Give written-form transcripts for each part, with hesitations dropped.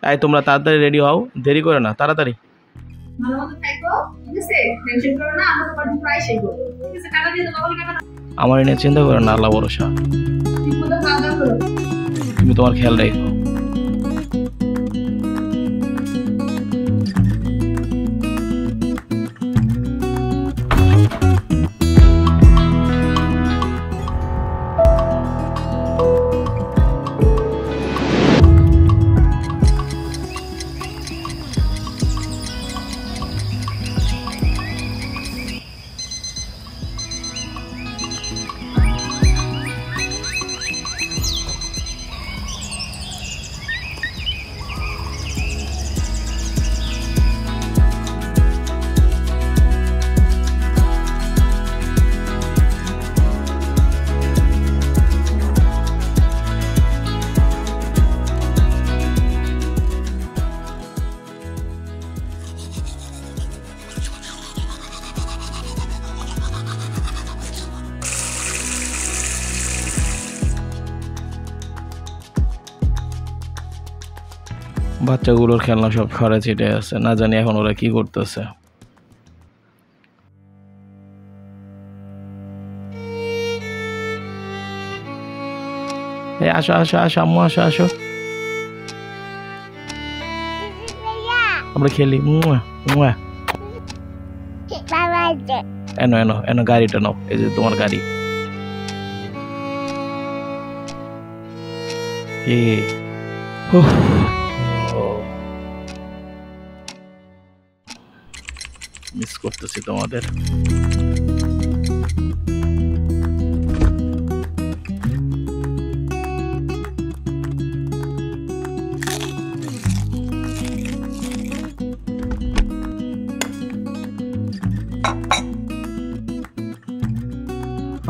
এই তোমরা তাড়াতাড়ি রেডি হও, দেরি করে না, তাড়াতাড়ি। ভালোমতো থাকো, ঠিক আছে? টেনশন করো না, আমরা তোমার প্রায় শেষ করব। ঠিক আছে? টাকা দিয়ে দাও, টাকা দাও। আমার নিয়ে চিন্তা করো না, আল্লাহ ভরসা। ঠিকমতো খাওয়া দাওয়া করো। তুমি তোমার খেয়াল রাখো। বাচ্চাগুলোর খেলনা সব ছড়ে ছিটে আছে, না জানি এখন ওরা কি করতেছে। এই আসো আসো আসো আম্মু, আসো আসো, আমরা খেলি। এনো এনো এনো, গাড়িটা নাও, এই যে তোমার গাড়ি। মিস করতেছি তোমাদের।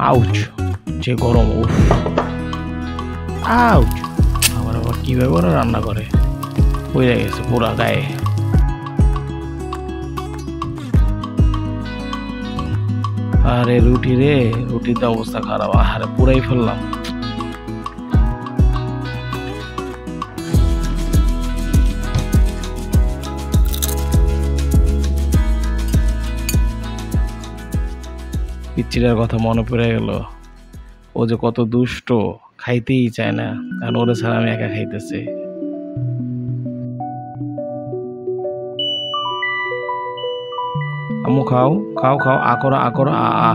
আউচ, যে গরম, উফ আউচ। আবার আবার কিভাবে ওরা রান্না করে, হয়ে গেছে পুরা গায়ে। আরে রুটি রে, রুটির অবস্থা খারাপ, আরে পুরাই ফেললাম। পিচ্চিটার কথা মনে পড়ে গেল, ও যে কত দুষ্ট, খাইতেই চায় না, কারণ ওরে ছাড়া আমি একা খাইতেছি। আম্মু খাও খাও খাও, আ করো আ করো, আ আ।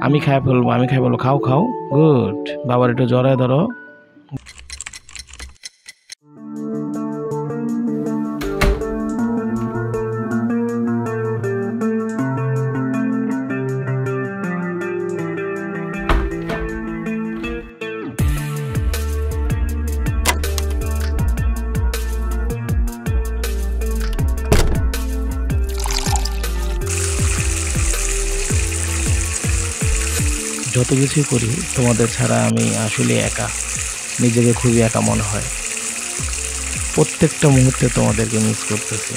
আমি খাই ফেলবো, আমি খাই ফেলবো, খাও খাও, গুড। বাবার একটু জড়ায় ধরো। যত কিছুই করি তোমাদের ছাড়া আমি আসলে একা, নিজেকে খুবই একা মনে হয়। প্রত্যেকটা মুহূর্তে তোমাদেরকে মিস করতেছি।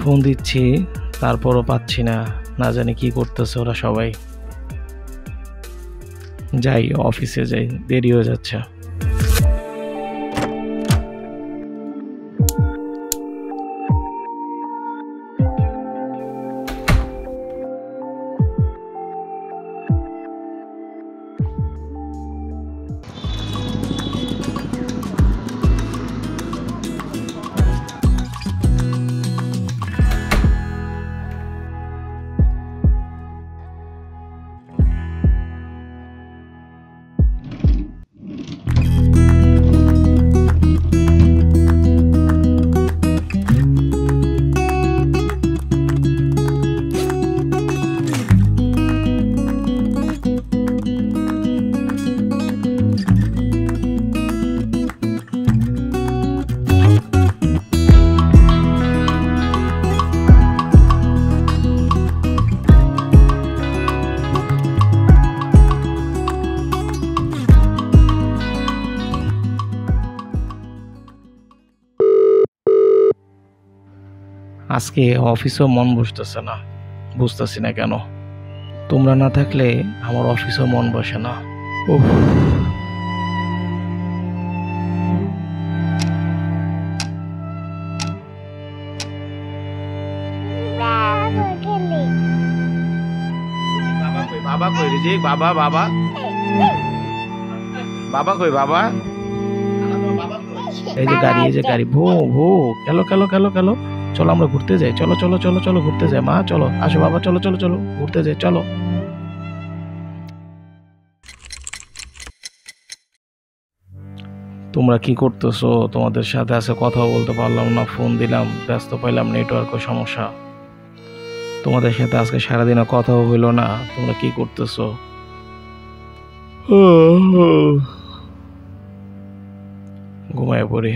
ফোন দিচ্ছি, তারপরও পাচ্ছি না, না জানি কি করতেছে ওরা সবাই। যাই অফিসে যাই, দেরি হয়ে যাচ্ছে। আজকে অফিসেও মন বসতেছে না, বুঝতেছি না কেন। তোমরা না থাকলে আমার অফিসেও মন বসে না। উফ। বাবা কই রিজিক? বাবা বাবা বাবা কই? বাবা এই যে গাড়ি, এই যে গাড়ি, ভো ভো, খেলো খেলো খেলো খেলো। চলো আমরা ঘুরতে যাই, চলো চলো চলো চলো ঘুরতে যাই। মা চলো, আসো বাবা, চলো চলো চলো ঘুরতে যাই, চলো। তোমরা কি করতেছো? তোমাদের সাথে আছে কথা বলতে পারলাম না, ফোন দিলাম, ব্যস্ত পাইলাম, নেটওয়ার্কের সমস্যা। তোমাদের সাথে আজকে সারাদিনে কথাও হইলো না। তোমরা কি করতেছো? ঘুমায় পড়ি।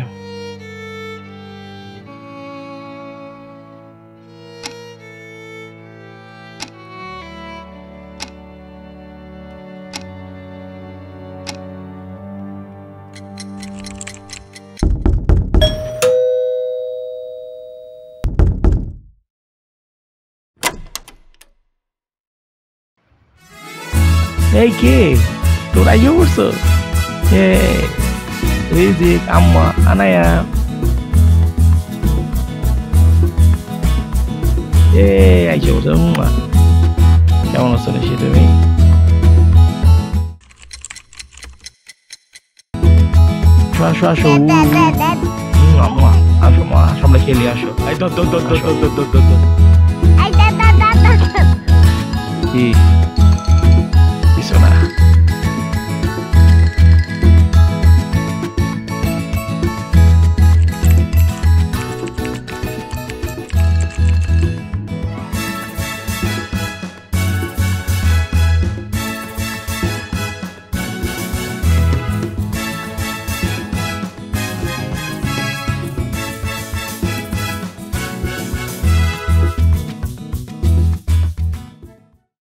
এই কে? তোরা আইসা পড়ছো? রিজিক, আম্মা, আনায়া। আইসা পড়ছো। কেমন আছো নিশি তুমি? আসো আসো। আম্মা আসো, মা সামনে খেলি, আসো। এই দর দর দর দর দর দর দর দর। কি